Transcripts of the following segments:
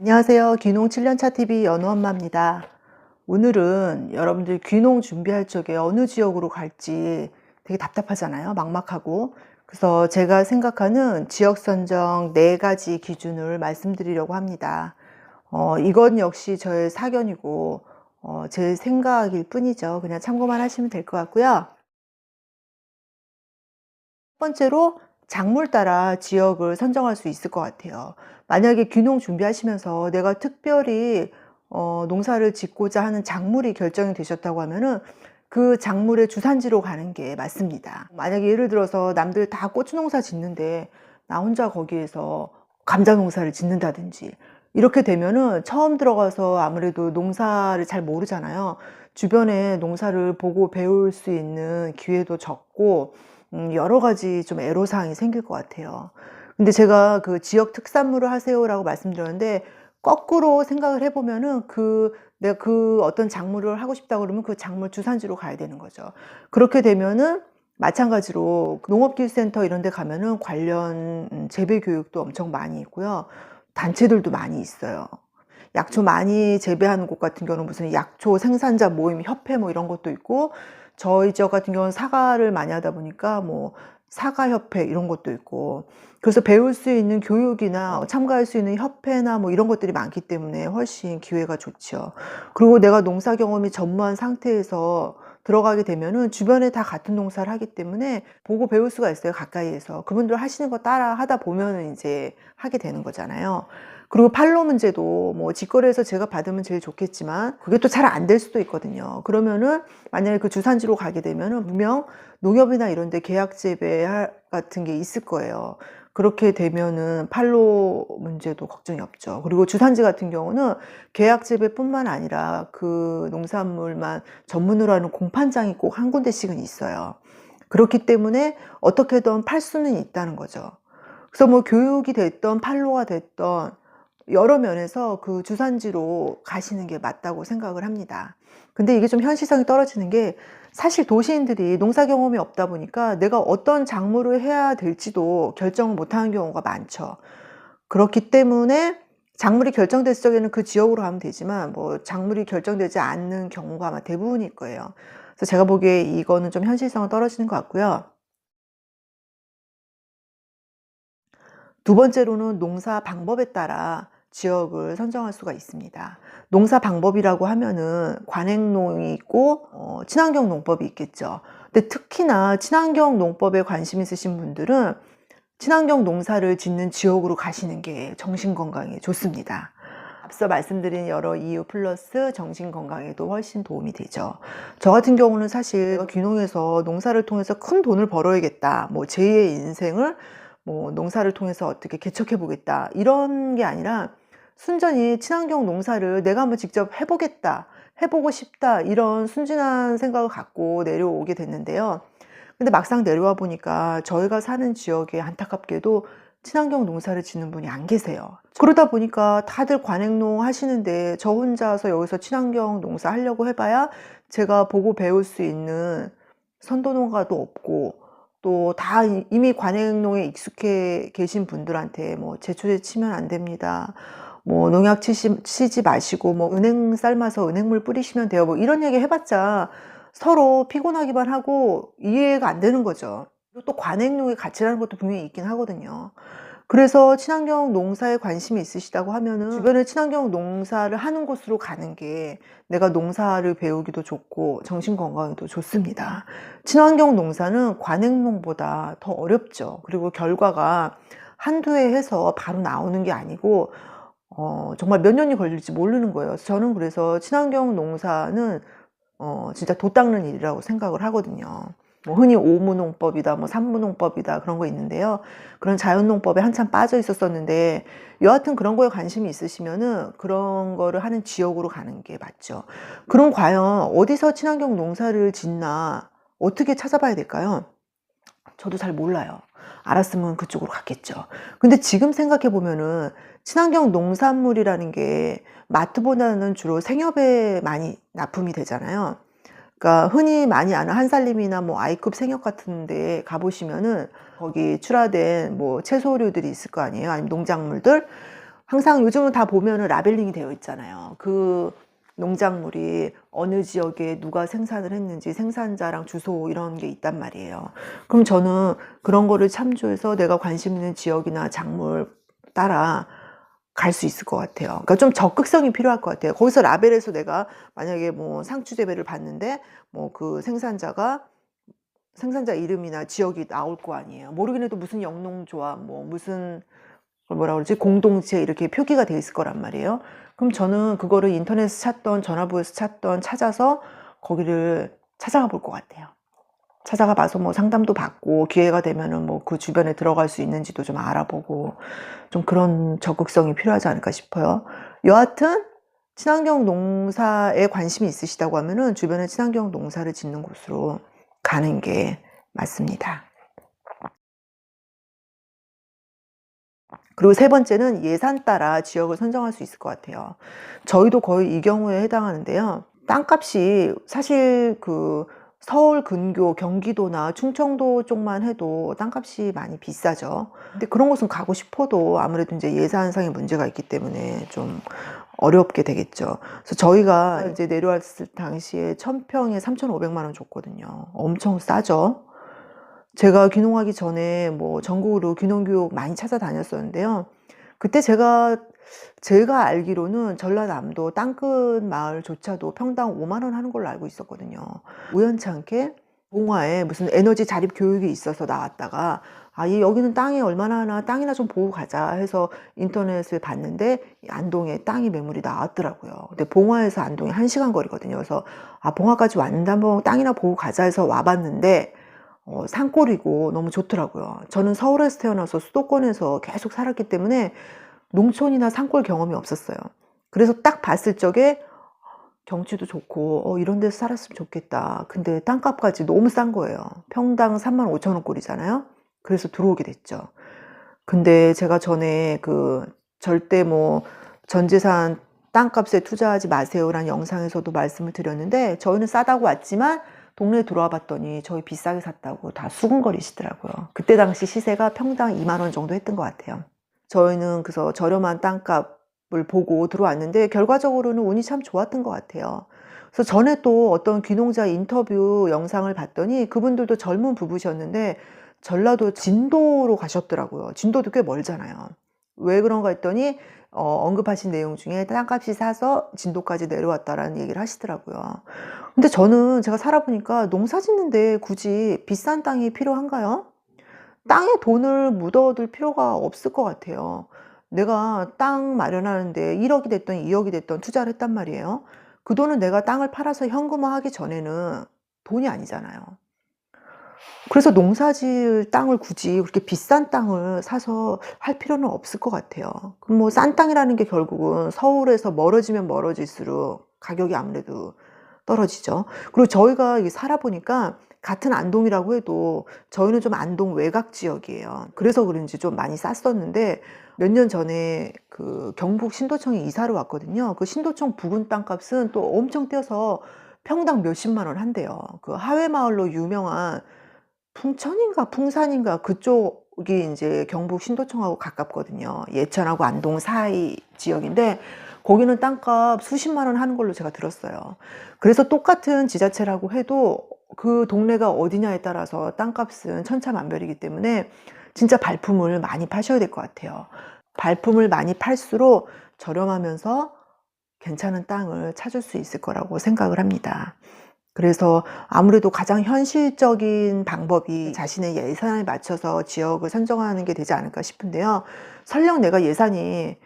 안녕하세요. 귀농 7년차 TV 연우 엄마입니다. 오늘은 여러분들 귀농 준비할 적에 어느 지역으로 갈지 되게 답답하잖아요. 막막하고. 그래서 제가 생각하는 지역 선정 4가지 기준을 말씀드리려고 합니다. 이건 역시 저의 사견이고 제 생각일 뿐이죠. 그냥 참고만 하시면 될 것 같고요. 첫 번째로 작물 따라 지역을 선정할 수 있을 것 같아요. 만약에 귀농 준비하시면서 내가 특별히 농사를 짓고자 하는 작물이 결정이 되셨다고 하면은 그 작물의 주산지로 가는 게 맞습니다. 만약에 예를 들어서 남들 다 고추 농사 짓는데 나 혼자 거기에서 감자 농사를 짓는다든지 이렇게 되면은 처음 들어가서 아무래도 농사를 잘 모르잖아요. 주변에 농사를 보고 배울 수 있는 기회도 적고 여러 가지 좀 애로사항이 생길 것 같아요. 근데 제가 그 지역 특산물을 하세요라고 말씀드렸는데 거꾸로 생각을 해보면은 내가 그 어떤 작물을 하고 싶다 그러면 그 작물 주산지로 가야 되는 거죠. 그렇게 되면은 마찬가지로 농업기술센터 이런 데 가면은 관련 재배 교육도 엄청 많이 있고요. 단체들도 많이 있어요. 약초 많이 재배하는 곳 같은 경우는 무슨 약초 생산자 모임 협회 뭐 이런 것도 있고, 저희 지역 같은 경우는 사과를 많이 하다 보니까 뭐 사과협회 이런 것도 있고, 그래서 배울 수 있는 교육이나 참가할 수 있는 협회나 뭐 이런 것들이 많기 때문에 훨씬 기회가 좋죠. 그리고 내가 농사 경험이 전무한 상태에서 들어가게 되면은 주변에 다 같은 농사를 하기 때문에 보고 배울 수가 있어요. 가까이에서 그분들 하시는 거 따라 하다 보면은 이제 하게 되는 거잖아요. 그리고 판로 문제도 뭐 직거래에서 제가 받으면 제일 좋겠지만 그게 또 잘 안 될 수도 있거든요. 그러면은 만약에 그 주산지로 가게 되면은 분명 농협이나 이런 데 계약 재배 같은 게 있을 거예요. 그렇게 되면은 판로 문제도 걱정이 없죠. 그리고 주산지 같은 경우는 계약 재배뿐만 아니라 그 농산물만 전문으로 하는 공판장이 꼭 한 군데씩은 있어요. 그렇기 때문에 어떻게든 팔 수는 있다는 거죠. 그래서 뭐 교육이 됐던 판로가 됐던 여러 면에서 그 주산지로 가시는 게 맞다고 생각을 합니다. 근데 이게 좀 현실성이 떨어지는 게 사실 도시인들이 농사 경험이 없다 보니까 내가 어떤 작물을 해야 될지도 결정을 못하는 경우가 많죠. 그렇기 때문에 작물이 결정됐을 적에는 그 지역으로 가면 되지만 뭐 작물이 결정되지 않는 경우가 아마 대부분일 거예요. 그래서 제가 보기에 이거는 좀 현실성은 떨어지는 것 같고요. 두 번째로는 농사 방법에 따라 지역을 선정할 수가 있습니다. 농사 방법이라고 하면은 관행농이 있고 친환경 농법이 있겠죠. 근데 특히나 친환경 농법에 관심 있으신 분들은 친환경 농사를 짓는 지역으로 가시는 게 정신 건강에 좋습니다. 앞서 말씀드린 여러 이유 플러스 정신 건강에도 훨씬 도움이 되죠. 저 같은 경우는 사실 귀농해서 농사를 통해서 큰 돈을 벌어야겠다, 뭐 제2의 인생을 뭐 농사를 통해서 어떻게 개척해 보겠다 이런 게 아니라 순전히 친환경 농사를 내가 한번 직접 해보겠다, 해보고 싶다 이런 순진한 생각을 갖고 내려오게 됐는데요. 근데 막상 내려와 보니까 저희가 사는 지역에 안타깝게도 친환경 농사를 짓는 분이 안 계세요. 그러다 보니까 다들 관행농 하시는데 저 혼자서 여기서 친환경 농사 하려고 해봐야 제가 보고 배울 수 있는 선도농가도 없고, 또 다 이미 관행농에 익숙해 계신 분들한테 뭐 제초제 치면 안 됩니다, 뭐 농약 치지 마시고 뭐 은행 삶아서 은행물 뿌리시면 돼요, 뭐 이런 얘기 해봤자 서로 피곤하기만 하고 이해가 안 되는 거죠. 그리고 또 관행용의 가치라는 것도 분명히 있긴 하거든요. 그래서 친환경 농사에 관심이 있으시다고 하면은 주변에 친환경 농사를 하는 곳으로 가는 게 내가 농사를 배우기도 좋고 정신 건강에도 좋습니다. 친환경 농사는 관행농보다 더 어렵죠. 그리고 결과가 한두 해 해서 바로 나오는 게 아니고 정말 몇 년이 걸릴지 모르는 거예요. 저는 그래서 친환경 농사는 진짜 도 닦는 일이라고 생각을 하거든요. 뭐 흔히 오무농법이다, 뭐 삼무농법이다 그런 거 있는데요. 그런 자연농법에 한참 빠져 있었었는데 여하튼 그런 거에 관심이 있으시면은 그런 거를 하는 지역으로 가는 게 맞죠. 그럼 과연 어디서 친환경 농사를 짓나 어떻게 찾아봐야 될까요? 저도 잘 몰라요. 알았으면 그쪽으로 갔겠죠. 근데 지금 생각해 보면은 친환경 농산물이라는 게 마트보다는 주로 생협에 많이 납품이 되잖아요. 그러니까 흔히 많이 아는 한살림이나 뭐 아이컵 생협 같은 데 가보시면은 거기 출하된 뭐 채소류들이 있을 거 아니에요. 아니면 농작물들. 항상 요즘은 다 보면은 라벨링이 되어 있잖아요. 그 농작물이 어느 지역에 누가 생산을 했는지 생산자랑 주소 이런 게 있단 말이에요. 그럼 저는 그런 거를 참조해서 내가 관심 있는 지역이나 작물 따라 갈 수 있을 것 같아요. 그러니까 좀 적극성이 필요할 것 같아요. 거기서 라벨에서 내가 만약에 뭐 상추 재배를 봤는데 뭐 그 생산자 이름이나 지역이 나올 거 아니에요. 모르긴 해도 무슨 영농조합 뭐 무슨 그걸 뭐라 그러지? 공동체 이렇게 표기가 돼 있을 거란 말이에요. 그럼 저는 그거를 인터넷에서 찾던 전화부에서 찾던 찾아서 거기를 찾아가 볼 것 같아요. 찾아가 봐서 뭐 상담도 받고 기회가 되면은 뭐 그 주변에 들어갈 수 있는지도 좀 알아보고 좀 그런 적극성이 필요하지 않을까 싶어요. 여하튼 친환경 농사에 관심이 있으시다고 하면은 주변에 친환경 농사를 짓는 곳으로 가는 게 맞습니다. 그리고 세 번째는 예산 따라 지역을 선정할 수 있을 것 같아요. 저희도 거의 이 경우에 해당하는데요. 땅값이 사실 그 서울 근교 경기도나 충청도 쪽만 해도 땅값이 많이 비싸죠. 근데 그런 곳은 가고 싶어도 아무래도 이제 예산상의 문제가 있기 때문에 좀 어렵게 되겠죠. 그래서 저희가 이제 내려왔을 당시에 1000평에 3,500만 원 줬거든요. 엄청 싸죠. 제가 귀농하기 전에 뭐 전국으로 귀농교육 많이 찾아다녔었는데요. 그때 제가 알기로는 전라남도 땅끝 마을조차도 평당 5만 원 하는 걸로 알고 있었거든요. 우연치 않게 봉화에 무슨 에너지 자립 교육이 있어서 나왔다가 여기는 땅이 얼마나 하나 땅이나 좀 보고 가자 해서 인터넷을 봤는데 안동에 땅이 매물이 나왔더라고요. 근데 봉화에서 안동이 1시간 거리거든요. 그래서 봉화까지 왔는데 한번 땅이나 보고 가자 해서 와봤는데 산골이고 너무 좋더라고요. 저는 서울에서 태어나서 수도권에서 계속 살았기 때문에 농촌이나 산골 경험이 없었어요. 그래서 딱 봤을 적에 경치도 좋고 이런 데서 살았으면 좋겠다. 근데 땅값까지 너무 싼 거예요. 평당 35,000원 꼴이잖아요. 그래서 들어오게 됐죠. 근데 제가 전에 그 절대 뭐 전재산 땅값에 투자하지 마세요라는 영상에서도 말씀을 드렸는데 저희는 싸다고 왔지만 동네에 들어와 봤더니 저희 비싸게 샀다고 다 수군거리시더라고요. 그때 당시 시세가 평당 2만 원 정도 했던 것 같아요. 저희는 그래서 저렴한 땅값을 보고 들어왔는데 결과적으로는 운이 참 좋았던 것 같아요. 그래서 전에 또 어떤 귀농자 인터뷰 영상을 봤더니 그분들도 젊은 부부셨는데 전라도 진도로 가셨더라고요. 진도도 꽤 멀잖아요. 왜 그런가 했더니 언급하신 내용 중에 땅값이 싸서 진도까지 내려왔다라는 얘기를 하시더라고요. 근데 저는 제가 살아보니까 농사 짓는데 굳이 비싼 땅이 필요한가요? 땅에 돈을 묻어둘 필요가 없을 것 같아요. 내가 땅 마련하는데 1억이 됐던 2억이 됐던 투자를 했단 말이에요. 그 돈은 내가 땅을 팔아서 현금화하기 전에는 돈이 아니잖아요. 그래서 농사지을 땅을 굳이 그렇게 비싼 땅을 사서 할 필요는 없을 것 같아요. 그럼 뭐 싼 땅이라는 게 결국은 서울에서 멀어지면 멀어질수록 가격이 아무래도 떨어지죠. 그리고 저희가 이게 살아보니까 같은 안동이라고 해도 저희는 좀 안동 외곽 지역이에요. 그래서 그런지 좀 많이 쌌었는데 몇 년 전에 그 경북 신도청에 이사를 왔거든요. 그 신도청 부근 땅값은 또 엄청 뛰어서 평당 몇십만 원 한대요. 그 하회마을로 유명한 풍천인가 풍산인가 그쪽이 이제 경북 신도청하고 가깝거든요. 예천하고 안동 사이 지역인데 거기는 땅값 수십만 원 하는 걸로 제가 들었어요. 그래서 똑같은 지자체라고 해도 그 동네가 어디냐에 따라서 땅값은 천차만별이기 때문에 진짜 발품을 많이 파셔야 될 것 같아요. 발품을 많이 팔수록 저렴하면서 괜찮은 땅을 찾을 수 있을 거라고 생각을 합니다. 그래서 아무래도 가장 현실적인 방법이 자신의 예산에 맞춰서 지역을 선정하는 게 되지 않을까 싶은데요. 설령 내가 예산이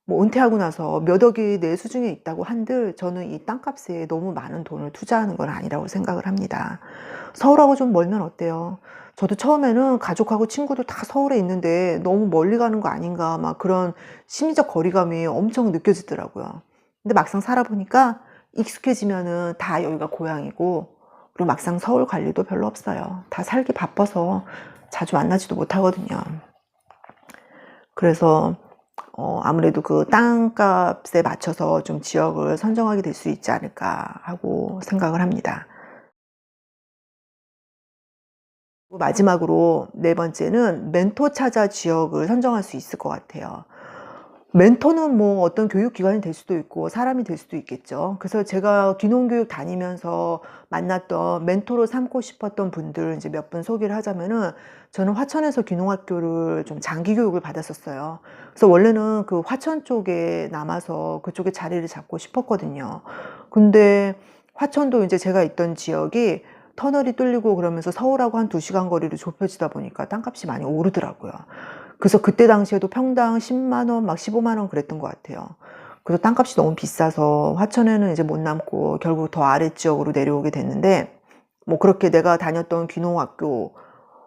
뭐 은퇴하고 나서 몇 억이 내 수중에 있다고 한들 저는 이 땅값에 너무 많은 돈을 투자하는 건 아니라고 생각을 합니다. 서울하고 좀 멀면 어때요? 저도 처음에는 가족하고 친구들 다 서울에 있는데 너무 멀리 가는 거 아닌가 막 그런 심리적 거리감이 엄청 느껴지더라고요. 근데 막상 살아보니까 익숙해지면은 다 여기가 고향이고 그리고 막상 서울 갈 일도 별로 없어요. 다 살기 바빠서 자주 만나지도 못하거든요. 그래서 아무래도 그 땅값에 맞춰서 좀 지역을 선정하게 될 수 있지 않을까 하고 생각을 합니다. 마지막으로 네 번째는 멘토 찾아 지역을 선정할 수 있을 것 같아요. 멘토는 뭐 어떤 교육기관이 될 수도 있고 사람이 될 수도 있겠죠. 그래서 제가 귀농교육 다니면서 만났던 멘토로 삼고 싶었던 분들 이제 몇 분 소개를 하자면은, 저는 화천에서 귀농학교를 좀 장기 교육을 받았었어요. 그래서 원래는 그 화천 쪽에 남아서 그쪽에 자리를 잡고 싶었거든요. 근데 화천도 이제 제가 있던 지역이 터널이 뚫리고 그러면서 서울하고 한 2시간 거리로 좁혀지다 보니까 땅값이 많이 오르더라고요. 그래서 그때 당시에도 평당 10만 원, 막 15만 원 그랬던 것 같아요. 그래서 땅값이 너무 비싸서 화천에는 이제 못 남고 결국 더 아래 지역으로 내려오게 됐는데, 뭐 그렇게 내가 다녔던 귀농학교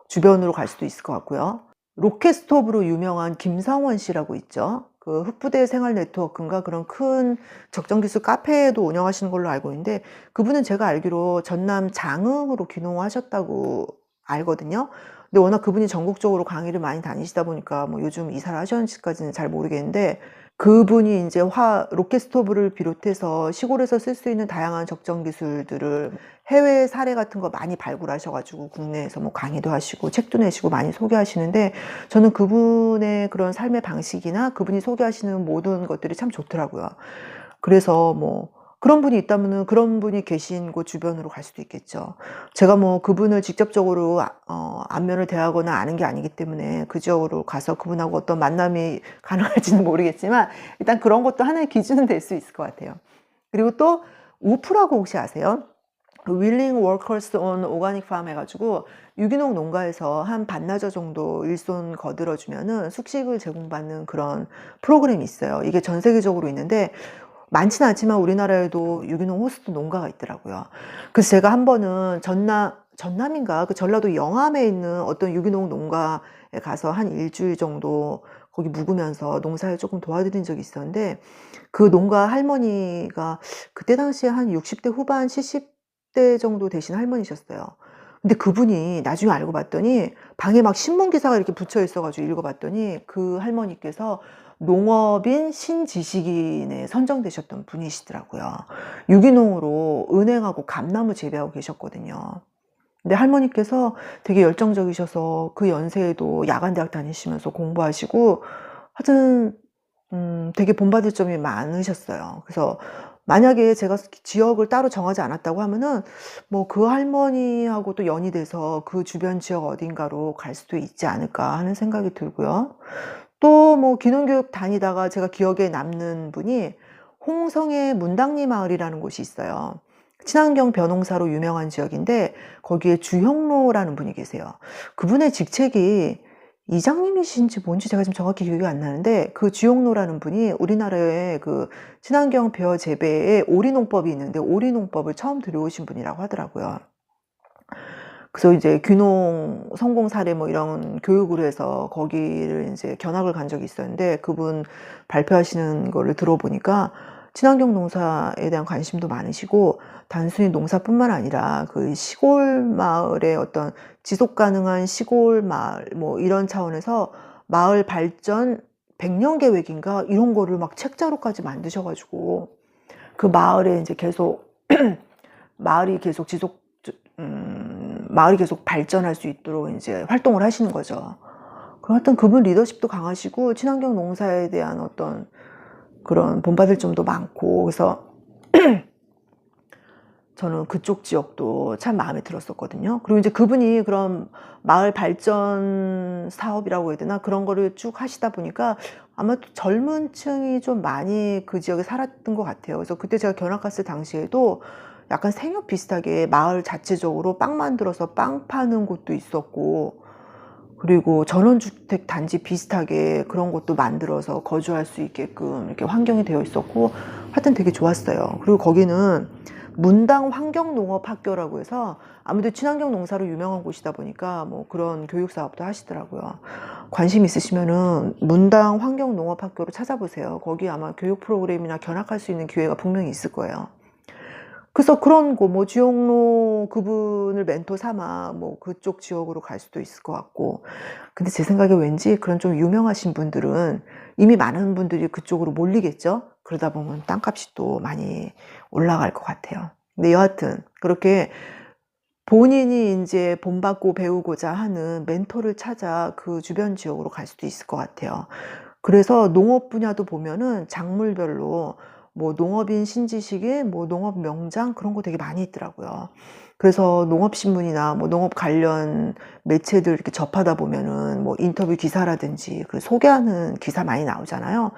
주변으로 갈 수도 있을 것 같고요. 로켓스톱으로 유명한 김상원 씨라고 있죠. 그 흑부대 생활 네트워크인가 그런 큰 적정기술 카페도 운영하시는 걸로 알고 있는데, 그분은 제가 알기로 전남 장흥으로 귀농하셨다고 알거든요. 근데 워낙 그분이 전국적으로 강의를 많이 다니시다 보니까 뭐 요즘 이사를 하셨는지까지는 잘 모르겠는데, 그분이 이제 로켓스토브를 비롯해서 시골에서 쓸 수 있는 다양한 적정 기술들을 해외 사례 같은 거 많이 발굴하셔가지고 국내에서 뭐 강의도 하시고 책도 내시고 많이 소개하시는데, 저는 그분의 그런 삶의 방식이나 그분이 소개하시는 모든 것들이 참 좋더라고요. 그래서 뭐 그런 분이 있다면은 그런 분이 계신 곳 주변으로 갈 수도 있겠죠. 제가 뭐 그분을 직접적으로 안면을 대하거나 아는 게 아니기 때문에 그 지역으로 가서 그분하고 어떤 만남이 가능할지는 모르겠지만, 일단 그런 것도 하나의 기준은 될 수 있을 것 같아요. 그리고 또 우프라고 혹시 아세요? Willing Workers on Organic Farm 해가지고 유기농 농가에서 한 반나절 정도 일손 거들어주면은 숙식을 제공받는 그런 프로그램이 있어요. 이게 전 세계적으로 있는데 많지는 않지만 우리나라에도 유기농 호스트 농가가 있더라고요. 그래서 제가 한 번은 전남인가 그 전라도 영암에 있는 어떤 유기농 농가에 가서 한 일주일 정도 거기 묵으면서 농사를 조금 도와드린 적이 있었는데, 그 농가 할머니가 그때 당시에 한 60대 후반 70대 정도 되신 할머니셨어요. 근데 그분이 나중에 알고 봤더니 방에 막 신문 기사가 이렇게 붙여 있어가지고 읽어봤더니 그 할머니께서 농업인 신지식인에 선정되셨던 분이시더라고요. 유기농으로 은행하고 감나무 재배하고 계셨거든요. 근데 할머니께서 되게 열정적이셔서 그 연세에도 야간대학 다니시면서 공부하시고 하여튼 되게 본받을 점이 많으셨어요. 그래서 만약에 제가 지역을 따로 정하지 않았다고 하면은 뭐 그 할머니하고 또 연이 돼서 그 주변 지역 어딘가로 갈 수도 있지 않을까 하는 생각이 들고요. 또 뭐 귀농교육 다니다가 제가 기억에 남는 분이 홍성의 문당리 마을이라는 곳이 있어요. 친환경 벼농사로 유명한 지역인데 거기에 주형로라는 분이 계세요. 그분의 직책이 이장님이신지 뭔지 제가 지금 정확히 기억이 안 나는데, 그 주형로라는 분이 우리나라에 그 친환경 벼 재배에 오리농법이 있는데 오리농법을 처음 들여오신 분이라고 하더라고요. 그래서 이제 귀농 성공 사례 뭐 이런 교육을 해서 거기를 이제 견학을 간 적이 있었는데, 그분 발표하시는 거를 들어보니까 친환경 농사에 대한 관심도 많으시고, 단순히 농사뿐만 아니라 그 시골 마을의 어떤 지속 가능한 시골 마을 뭐 이런 차원에서 마을 발전 100년 계획인가 이런 거를 막 책자로까지 만드셔가지고 그 마을에 이제 계속 마을이 계속 마을이 계속 발전할 수 있도록 이제 활동을 하시는 거죠. 하여튼 그분 리더십도 강하시고 친환경 농사에 대한 어떤 그런 본받을 점도 많고, 그래서 저는 그쪽 지역도 참 마음에 들었었거든요. 그리고 이제 그분이 그런 마을 발전 사업이라고 해야 되나 그런 거를 쭉 하시다 보니까 아마 젊은 층이 좀 많이 그 지역에 살았던 것 같아요. 그래서 그때 제가 견학 갔을 당시에도 약간 생협 비슷하게 마을 자체적으로 빵 만들어서 빵 파는 곳도 있었고, 그리고 전원주택 단지 비슷하게 그런 것도 만들어서 거주할 수 있게끔 이렇게 환경이 되어 있었고, 하여튼 되게 좋았어요. 그리고 거기는 문당 환경농업학교라고 해서 아무래도 친환경 농사로 유명한 곳이다 보니까 뭐 그런 교육 사업도 하시더라고요. 관심 있으시면은 문당 환경농업학교로 찾아보세요. 거기 아마 교육 프로그램이나 견학할 수 있는 기회가 분명히 있을 거예요. 그래서 그런 거 뭐 주영로 그분을 멘토 삼아 뭐 그쪽 지역으로 갈 수도 있을 것 같고, 근데 제 생각에 왠지 그런 좀 유명하신 분들은 이미 많은 분들이 그쪽으로 몰리겠죠. 그러다 보면 땅값이 또 많이 올라갈 것 같아요. 근데 여하튼 그렇게 본인이 이제 본받고 배우고자 하는 멘토를 찾아 그 주변 지역으로 갈 수도 있을 것 같아요. 그래서 농업 분야도 보면은 작물별로 뭐 농업인 신지식인 뭐 농업 명장 그런 거 되게 많이 있더라고요. 그래서 농업신문이나 뭐 농업 관련 매체들 이렇게 접하다 보면은 뭐 인터뷰 기사라든지 그 소개하는 기사 많이 나오잖아요.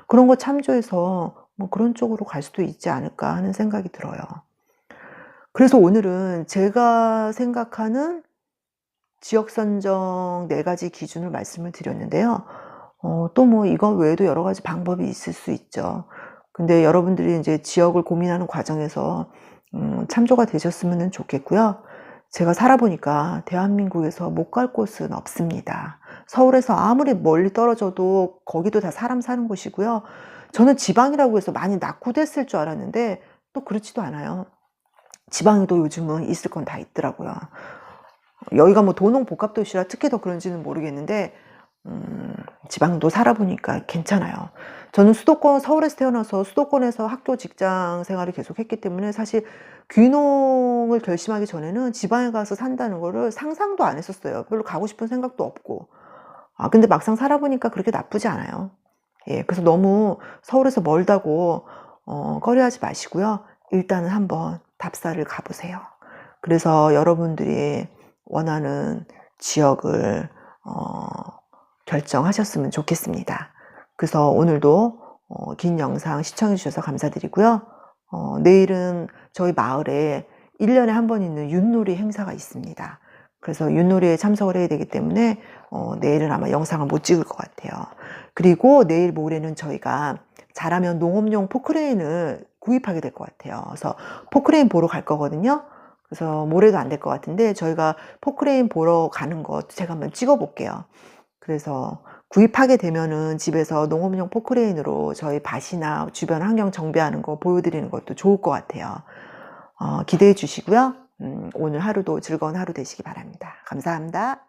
그런 거 참조해서 뭐 그런 쪽으로 갈 수도 있지 않을까 하는 생각이 들어요. 그래서 오늘은 제가 생각하는 지역 선정 4 가지 기준을 말씀을 드렸는데요. 또 뭐 이거 외에도 여러 가지 방법이 있을 수 있죠. 근데 여러분들이 인제 지역을 고민하는 과정에서 참조가 되셨으면은 좋겠고요. 제가 살아 보니까 대한민국에서 못 갈 곳은 없습니다. 서울에서 아무리 멀리 떨어져도 거기도 다 사람 사는 곳이고요. 저는 지방이라고 해서 많이 낙후됐을 줄 알았는데 또 그렇지도 않아요. 지방에도 요즘은 있을 건 다 있더라고요. 여기가 뭐 도농복합도시라 특히 더 그런지는 모르겠는데 지방도 살아 보니까 괜찮아요. 저는 수도권 서울에서 태어나서 수도권에서 학교 직장 생활을 계속했기 때문에 사실 귀농을 결심하기 전에는 지방에 가서 산다는 거를 상상도 안 했었어요. 별로 가고 싶은 생각도 없고. 근데 막상 살아 보니까 그렇게 나쁘지 않아요. 예. 그래서 너무 서울에서 멀다고 꺼려하지 마시고요. 일단은 한번 답사를 가 보세요. 그래서 여러분들이 원하는 지역을 결정하셨으면 좋겠습니다. 그래서 오늘도 긴 영상 시청해 주셔서 감사드리고요. 내일은 저희 마을에 1 년에 한 번 있는 윷놀이 행사가 있습니다. 그래서 윷놀이에 참석을 해야 되기 때문에 내일은 아마 영상을 못 찍을 것 같아요. 그리고 내일 모레는 저희가 잘하면 농업용 포크레인을 구입하게 될 것 같아요. 그래서 포크레인 보러 갈 거거든요. 그래서 모레도 안 될 것 같은데 저희가 포크레인 보러 가는 거 제가 한번 찍어 볼게요. 그래서 구입하게 되면은 집에서 농업용 포크레인으로 저희 밭이나 주변 환경 정비하는 거 보여드리는 것도 좋을 것 같아요. 기대해 주시고요. 오늘 하루도 즐거운 하루 되시기 바랍니다. 감사합니다.